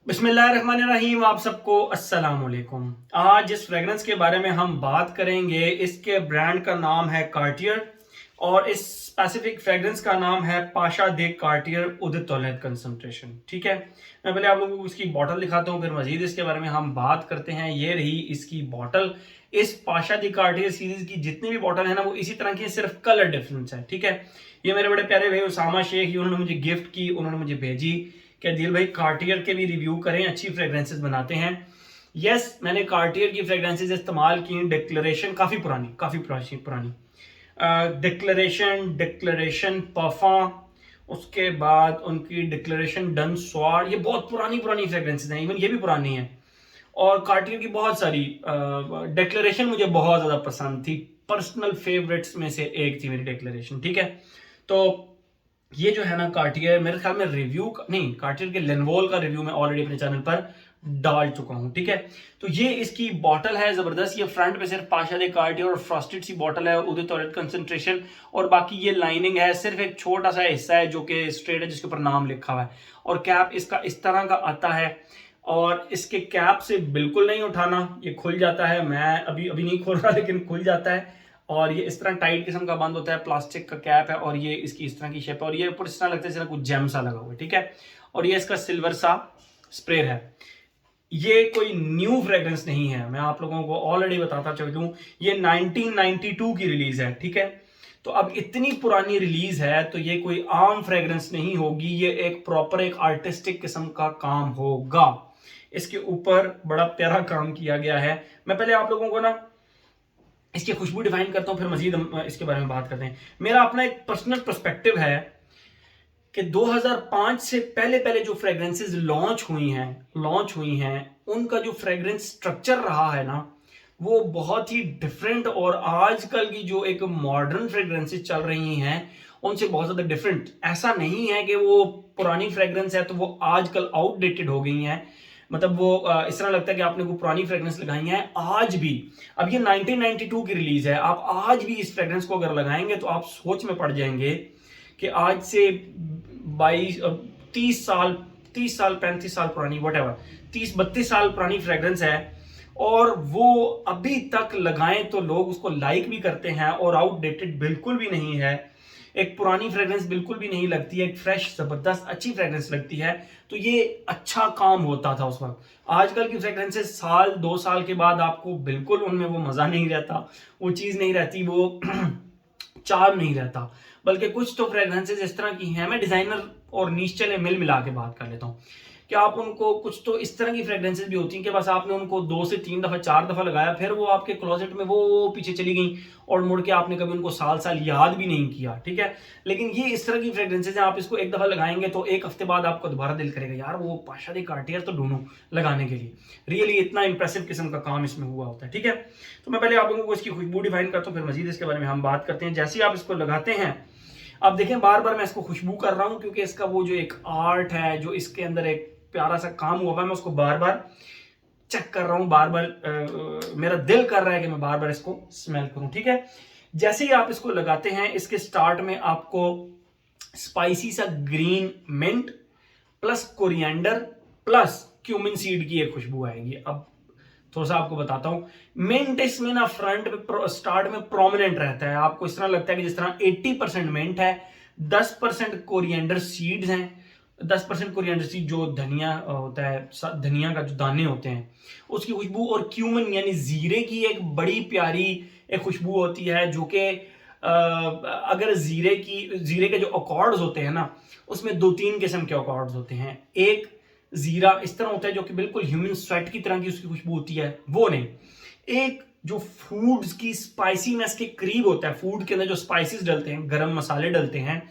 बिस्मिल्लाहिर्रहमानिर्रहीम। आप सबको अस्सलाम वालेकुम। आज जिस फ्रेगरेंस के बारे में हम बात करेंगे इसके ब्रांड का नाम है कार्टियर और इस स्पेसिफिक फ्रेगरेंस का नाम है पाशा दे कार्टियर उद तौलेत कंसंट्रेशन। ठीक है, मैं पहले आप लोगों को इसकी बॉटल दिखाता हूँ, फिर मजीद इसके बारे में हम बात करते हैं। ये रही इसकी बॉटल। इस पाशा दी कार्टियर सीरीज की जितनी भी बॉटल है ना वो इसी तरह की, सिर्फ कलर डिफरेंस है। ठीक है, ये मेरे बड़े प्यारे भाई उसामा शेख, उन्होंने मुझे गिफ्ट की, उन्होंने मुझे भेजी कि दिल भाई कार्टियर के भी रिव्यू करें, अच्छी फ्रेग्रेंसेस बनाते हैं। यस, मैंने कार्टियर की फ्रेग्रेंसेस इस्तेमाल की। डिक्लेरेशन काफ़ी पुरानी डिक्लेरेशन परफा, उसके बाद उनकी डिक्लेरेशन डन स्वार, ये बहुत पुरानी पुरानी फ्रेग्रेंसेस हैं, इवन ये भी पुरानी है। और कार्टियर की बहुत सारी डिक्लेरेशन मुझे बहुत ज़्यादा पसंद थी, पर्सनल फेवरेट्स में से एक थी मेरी डिक्लेरेशन। ठीक है, तो ये जो है ना कार्टियर, मेरे ख्याल में रिव्यू नहीं, कार्टियर के लेनवोल का रिव्यू मैं ऑलरेडी अपने चैनल पर डाल चुका हूं। ठीक है, तो ये इसकी बॉटल है जबरदस्त। ये फ्रंट पे सिर्फ पाशा दे कार्टियर और फ्रॉस्टेड सी बॉटल है, उदय तौलेत कंसंट्रेशन, और बाकी ये लाइनिंग है। सिर्फ एक छोटा सा हिस्सा है जो कि स्ट्रेट है, जिसके ऊपर नाम लिखा हुआ है, और कैप इसका इस तरह का आता है। और इसके कैप से बिल्कुल नहीं उठाना, ये खुल जाता है। मैं अभी अभी नहीं खोल रहा लेकिन खुल जाता है, और ये इस तरह टाइट किस्म का बंद होता है। प्लास्टिक का कैप है और ये इसकी इस तरह की शेप है, और ये ऊपर इस तरह लगता है जैसे कुछ जेम सा लगा हुआ है। ठीक है, और ये इसका सिल्वर सा स्प्रे है। ये कोई न्यू फ्रेग्रेंस नहीं है, मैं आप लोगों को ऑलरेडी बताता चल दूं, ये 1992 की रिलीज है। ठीक है, तो अब इतनी पुरानी रिलीज है तो ये कोई आम फ्रेग्रेंस नहीं होगी, ये एक प्रॉपर एक आर्टिस्टिक किस्म का काम होगा। इसके ऊपर बड़ा प्यारा काम किया गया है। मैं पहले आप लोगों को ना इसकी खुशबू डिफाइन करता हूं, फिर मजीद हम इसके बारे में बात करते हैं। मेरा अपना एक पर्सनल पर्सपेक्टिव है कि 2005 से पहले पहले जो फ्रेग्रेंसेस लॉन्च हुई हैं उनका जो फ्रेग्रेंस स्ट्रक्चर रहा है ना वो बहुत ही डिफरेंट, और आजकल की जो एक मॉडर्न फ्रेग्रेंसेस चल रही हैं उनसे बहुत ज्यादा डिफरेंट। ऐसा नहीं है कि वो पुरानी फ्रेग्रेंस है तो वो आजकल आउटडेटेड हो गई हैं, मतलब वो इस तरह लगता है कि आपने कोई पुरानी फ्रेग्रेंस लगाई है आज भी। अब ये 1992 की रिलीज है, आप आज भी इस फ्रेग्रेंस को अगर लगाएंगे तो आप सोच में पड़ जाएंगे कि आज से 22 30 साल 30 साल 35 साल पुरानी, वट एवर, 30 32 साल पुरानी फ्रेग्रेंस है, और वो अभी तक लगाएं तो लोग उसको लाइक भी करते हैं, और आउटडेटेड बिल्कुल भी नहीं है। एक पुरानी फ्रेग्रेंस बिल्कुल भी नहीं लगती है, एक फ्रेश जबरदस्त अच्छी फ्रेग्रेंस लगती है। तो ये अच्छा काम होता था उस वक्त। आजकल की फ्रेग्रेंसेस साल 2 साल के बाद आपको बिल्कुल उनमें वो मजा नहीं रहता, वो चीज नहीं रहती, वो चार्म नहीं रहता। बल्कि कुछ तो फ्रेग्रेंसेस इस तरह की हैं, मैं डिजाइनर और नीश चले मिल मिला के बात कर लेता हूँ कि आप उनको, कुछ तो इस तरह की फ्रेग्रेंसेस भी होती हैं कि बस आपने उनको 2 से 3 दफा 4 दफा लगाया, फिर वो आपके क्लोजेट में वो पीछे चली गई, और मुड़ के आपने कभी उनको साल साल याद भी नहीं किया। ठीक है, लेकिन ये इस तरह की फ्रेग्रेंसेस हैं, आप इसको एक दफा लगाएंगे तो एक हफ्ते बाद आपको दोबारा दिल करेगा यार वो पाशा दी कार्टियर तो ढूंढूं लगाने के लिए। रियली इतना इंप्रेसिव किस्म का काम इसमें हुआ होता है। ठीक है, तो मैं पहले आप लोगों को इसकी खुशबू डिफाइन करता हूँ, फिर मजीद इसके बारे में हम बात करते हैं। जैसे ही आप इसको लगाते हैं, अब देखें बार बार मैं इसको खुशबू कर रहा हूं क्योंकि इसका वो जो एक आर्ट है, जो इसके अंदर एक प्यारा सा काम हुआ है, मैं उसको बार बार चेक कर रहा हूं, बार बार मेरा दिल कर रहा है कि मैं बार बार इसको स्मेल करूं। ठीक है, जैसे ही आप इसको लगाते हैं, इसके स्टार्ट में आपको स्पाइसी सा green mint plus coriander plus cumin seed की एक खुशबू आएगी। अब थोड़ा सा आपको बताता हूं, मिंट इसमें ना फ्रंट पे स्टार्ट में प्रोमिनेंट रहता है। आपको इस तरह लगता है कि जिस तरह 80% मिंट है, 10% कोरिएंडर सीड्स हैं। 10% कोरिएंडर सीड जो धनिया होता है, धनिया का जो दाने होते हैं उसकी खुशबू, और क्यूमिन यानी जीरे की एक बड़ी प्यारी एक खुशबू होती है, जो कि अगर जीरे के जो अकॉर्ड्स होते हैं ना उसमें 2 3 किस्म के अकॉर्ड्स होते हैं। एक जीरा इस तरह होता है जो कि बिल्कुल ह्यूमन स्वेट की तरह की उसकी खुशबू होती है, वो नहीं। एक जो फूड्स की स्पाइसीनेस के करीब होता है, फूड के अंदर जो स्पाइसेस डलते हैं, गरम मसाले डलते हैं,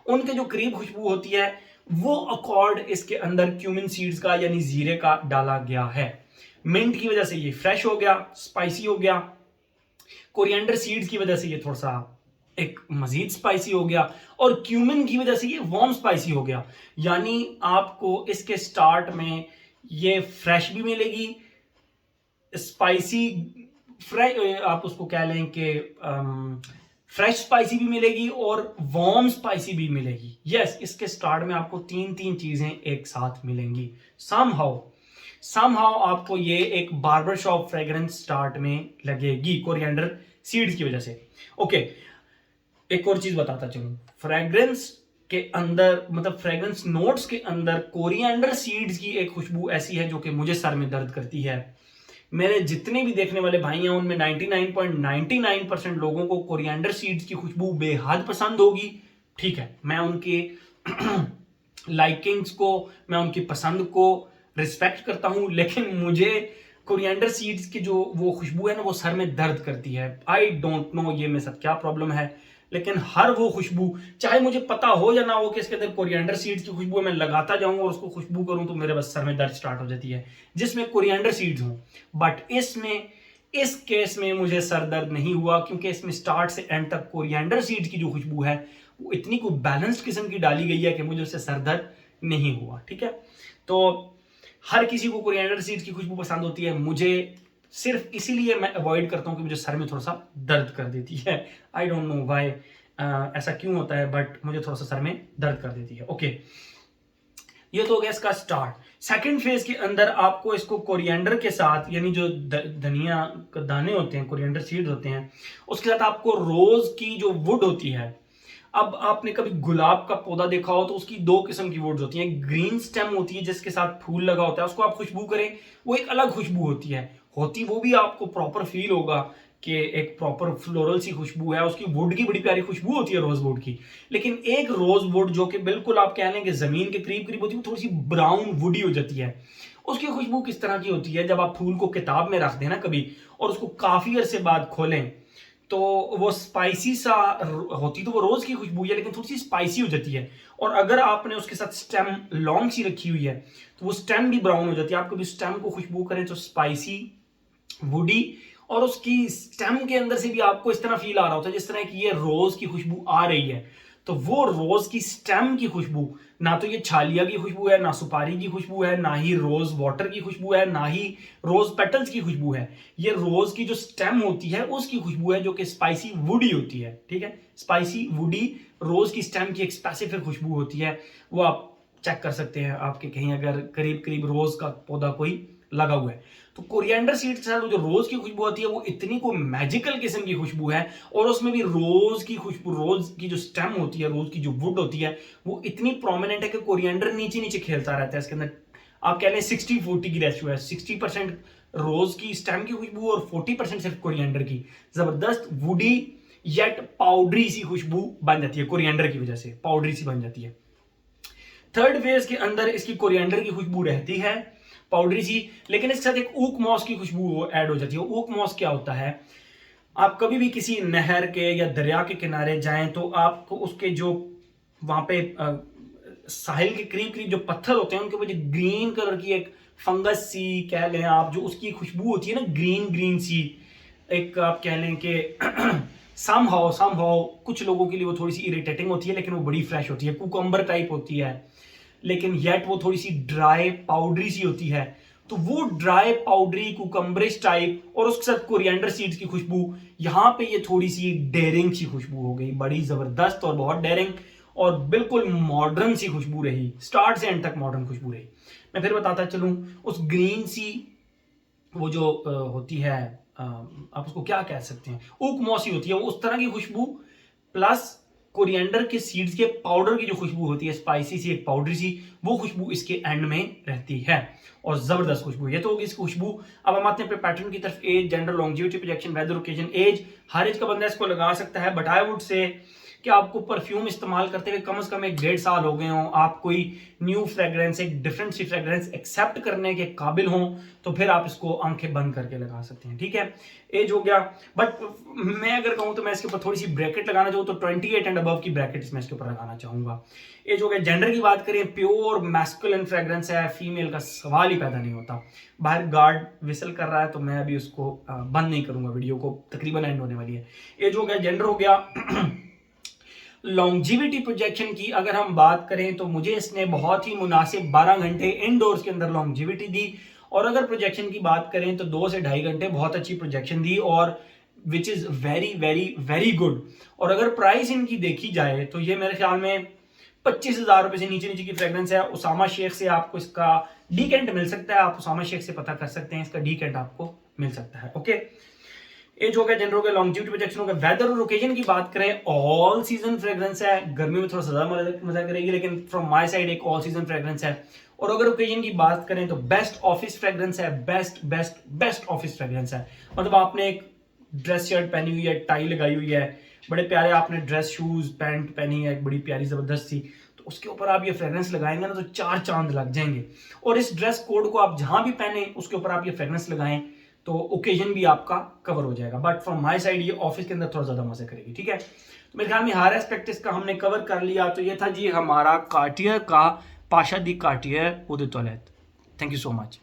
उनके जो करीब खुशबू होती है, वो अकॉर्ड इसके अंदर क्यूमिन सीड्स का यानी जीरे का डाला गया है। मिंट की वजह से ये फ्रेश हो गया, स्पाइसी हो गया। कोरिएंडर सीड्स की वजह से ये थोड़ा सा एक मजीद स्पाइसी हो गया, और क्यूमिन की वजह से ये वार्म स्पाइसी हो गया। यानी आपको इसके स्टार्ट में ये फ्रेश भी मिलेगी, स्पाइसी फ्रेश, आप उसको कह लें कि फ्रेश स्पाइसी भी मिलेगी और वार्म स्पाइसी भी मिलेगी। यस, इसके स्टार्ट में आपको तीन चीजें एक साथ मिलेंगी। समहाउ आपको ये एक बार्बर शॉप फ्रेग्रेंस स्टार्ट में लगेगी कोरिएंडर सीड्स की वजह से। ओके, एक और चीज बताता चलूं, फ्रेग्रेंस के अंदर मतलब फ्रेग्रेंस नोट्स के अंदर कोरिएंडर सीड्स की एक खुशबू ऐसी है जो कि मुझे सर में दर्द करती है। मेरे जितने भी देखने वाले भाई हैं उनमें 99.99% लोगों को कोरिएंडर सीड्स की खुशबू बेहद पसंद होगी। ठीक है, मैं उनके लाइकिंग्स को, मैं उनकी पसंद को रिस्पेक्ट करता हूं, लेकिन मुझे कोरिएंडर सीड्स की जो वो खुशबू है ना, वो सर में दर्द करती है। आई डोंट नो ये मेरे साथ क्या प्रॉब्लम है, लेकिन हर वो खुशबू, चाहे मुझे पता हो या ना हो कि इसके अंदर कोरिएंडर सीड्स की खुशबू है, मैं लगाता जाऊं और उसको खुशबू करूं तो मेरे बस सर में दर्द स्टार्ट हो जाती है, जिसमें कोरिएंडर सीड्स हों। बट इस केस में मुझे सर दर्द नहीं हुआ, क्योंकि इसमें स्टार्ट से एंड तक कोरिएंडर सीड्स की जो खुशबू है वो इतनी कोई बैलेंस्ड किस्म की डाली गई है कि मुझे उससे सर दर्द नहीं हुआ। ठीक है, तो हर किसी को कोरिएंडर सीड्स की खुशबू पसंद होती है, मुझे सिर्फ इसीलिए मैं अवॉइड करता हूं कि मुझे सर में थोड़ा सा दर्द कर देती है। आई डोंट नो व्हाई, ऐसा क्यों होता है, बट मुझे थोड़ा सा सर में दर्द कर देती है। ओके, ये तो हो गया इसका स्टार्ट। सेकंड फेज के अंदर आपको इसको कोरिएंडर के साथ, यानी जो धनिया के दाने होते हैं, कोरिएंडर सीड्स होते हैं, उसके साथ आपको रोज की जो वुड होती है। अब आपने कभी गुलाब का पौधा देखा हो तो उसकी दो किस्म की वुड्स होती हैं। ग्रीन स्टेम होती है जिसके साथ फूल लगा होता है, उसको आप खुशबू करें वो एक अलग खुशबू होती है, वो भी आपको प्रॉपर फील होगा कि एक प्रॉपर फ्लोरल सी खुशबू है, उसकी वुड की बड़ी प्यारी खुशबू होती है रोज वुड की। लेकिन एक रोज वुड जो कि बिल्कुल आप कह लें कि जमीन के करीब करीब होती है, वो थोड़ी सी ब्राउन वुडी हो जाती है। उसकी खुशबू किस तरह की होती है, जब आप फूल को किताब में रख दें ना कभी और उसको काफी अरसे बाद खोलें तो वो स्पाइसी सा होती, तो वो रोज की खुशबू है लेकिन थोड़ी सी स्पाइसी हो जाती है। और अगर आपने उसके साथ स्टेम लॉन्ग सी रखी हुई है तो वो स्टेम भी ब्राउन हो जाती है। आप कभी स्टेम को खुशबू करें तो स्पाइसी, वुडी, और उसकी स्टेम के अंदर से भी आपको इस तरह फील आ रहा होता है जिस तरह की ये रोज की खुशबू आ रही है। तो वो रोज की स्टेम की खुशबू, ना तो ये छालिया की खुशबू है, ना सुपारी की खुशबू है, ना ही रोज वाटर की खुशबू है, ना ही रोज पेटल्स की खुशबू है। ये रोज की जो स्टेम होती है उसकी खुशबू है जो कि स्पाइसी वुडी होती है। ठीक है, स्पाइसी वुडी रोज की स्टेम की एक स्पेसिफिक खुशबू होती है। वो आप चेक कर सकते हैं, आपके कहीं अगर करीब करीब रोज का पौधा कोई लगा हुआ है। तो कोरिएंडर सीड्स के साथ जो रोज की खुशबू आती है वो इतनी को मैजिकल किस्म की खुशबू है, और उसमें भी रोज की खुशबू, रोज की जो स्टेम होती है, रोज की जो वुड होती है वो इतनी प्रोमिनेंट है कि कोरिएंडर नीचे नीचे खेलता रहता है इसके अंदर। आप कह लें 60-40 की रेशियो है, 60% रोज की स्टेम की खुशबू और 40% सिर्फ कोरिएंडर की। जबरदस्त वुडी येट पाउडरी सी खुशबू बन जाती है, कोरिएंडर की वजह से पाउडरी सी बन जाती है। थर्ड फेज के अंदर इसकी कोरिएंडर की खुशबू रहती है पाउडरी सी, लेकिन इसके साथ एक ऊक मॉस की खुशबू ऐड हो जाती है। ऊक मॉस क्या होता है, आप कभी भी किसी नहर के या दरिया के किनारे जाएं तो आपको उसके जो वहां पे साहिल के करीब करीब जो पत्थर होते हैं उनके ऊपर ग्रीन कलर की एक फंगस सी कह लें आप, जो उसकी खुशबू होती है ना, ग्रीन ग्रीन सी, एक आप कह लें कि समहाउ कुछ लोगों के लिए वो थोड़ी सी इरिटेटिंग होती है लेकिन वो बड़ी फ्रेश होती है, कुकम्बर टाइप होती है, लेकिन येट वो थोड़ी सी ड्राई पाउडरी सी होती है। तो वो ड्राई पाउडरी कुकम्बरिश टाइप और उसके साथ कोरिएंडर सीड्स की खुशबू, यहां पे ये थोड़ी सी डेयरिंग सी खुशबू हो गई, बड़ी जबरदस्त और बहुत डेयरिंग और बिल्कुल मॉडर्न सी खुशबू रही, स्टार्ट से एंड तक मॉडर्न खुशबू रही। मैं फिर बताता चलूं, उस ग्रीन सी वो जो होती है, आप उसको क्या कह सकते हैं, ऊक मॉसी होती है, वो उस तरह की खुशबू प्लस कोरिएंडर के सीड्स के पाउडर की जो खुशबू होती है, स्पाइसी सी एक पाउडरी सी, वो खुशबू इसके एंड में रहती है और जबरदस्त खुशबू। ये तो होगी इसकी खुशबू। अब हम आते हैं पैटर्न की तरफ। Age, gender, longevity, projection, weather, occasion. Age, हर एज का बंदा इसको लगा सकता है, बट आई वुड से कि आपको परफ्यूम इस्तेमाल करते हुए कम से कम 1-1.5 साल हो गए हों, आप कोई न्यू फ्रेग्रेंस, एक डिफरेंट सी फ्रेग्रेंस एक्सेप्ट करने के काबिल हों, तो फिर आप इसको आंखें बंद करके लगा सकते हैं। ठीक है, एज हो गया। बट मैं अगर कहूं तो मैं इसके ऊपर थोड़ी सी ब्रैकेट लगाना चाहूँ तो 28 एंड अबव की ब्रैकेट मैं इसके ऊपर लगाना चाहूंगा। एज हो गया। जेंडर की बात करें, प्योर मैस्कुलिन फ्रेग्रेंस है, फीमेल का सवाल ही पैदा नहीं होता। बाहर गार्ड विसल कर रहा है तो मैं अभी उसको बंद नहीं करूंगा, वीडियो को तकरीबन एंड होने वाली है। एज हो गया, जेंडर हो गया। लॉन्जिविटी प्रोजेक्शन की अगर हम बात करें तो मुझे इसने बहुत ही मुनासिब 12 घंटे इनडोर्स के अंदर लॉन्जिविटी दी, और अगर प्रोजेक्शन की बात करें तो 2 से 2.5 घंटे बहुत अच्छी प्रोजेक्शन दी, और which is very very very good. और अगर प्राइस इनकी देखी जाए तो ये मेरे ख्याल में 25,000 रुपए से नीचे नीचे की फ्रेग्रेंस है। उसामा शेख से आपको इसका डीकेंट मिल सकता है, आप उसामा शेख से पता कर सकते हैं, इसका डीकेंट आपको मिल सकता है। ओके, एज हो गया, जेंडर हो गया, लॉन्जिविटी प्रोजेक्शन हो गया। वेदर और ओकेजन की बात करें, ऑल सीजन फ्रेग्रेंस है। गर्मी में थोड़ा सा ज्यादा मजा करेगी, लेकिन फ्रॉम माय साइड एक ऑल सीजन फ्रेग्रेंस है। और अगर ओकेजन की बात करें तो बेस्ट ऑफिस फ्रेग्रेंस है, best best best office fragrance है। मतलब आपने एक ड्रेस शर्ट पहनी हुई है, टाई लगाई हुई है, बड़े प्यारे आपने ड्रेस शूज पैंट पहनी है, बड़ी प्यारी जबरदस्त सी, तो उसके ऊपर आप ये फ्रेग्रेंस लगाएंगे ना तो 4 चांद लग जाएंगे। और इस ड्रेस कोड को आप जहां भी पहने उसके ऊपर आप ये फ्रेग्रेंस लगाएं तो ओकेजन भी आपका कवर हो जाएगा। बट फ्रॉम माय साइड ये ऑफिस के अंदर थोड़ा ज्यादा मजे करेगी। ठीक है, तो मेरे ख्याल में हर एस्पेक्ट इसका हमने कवर कर लिया। तो ये था जी हमारा कार्टियर का पाशा दी Cartier ud toilet. Thank you so much.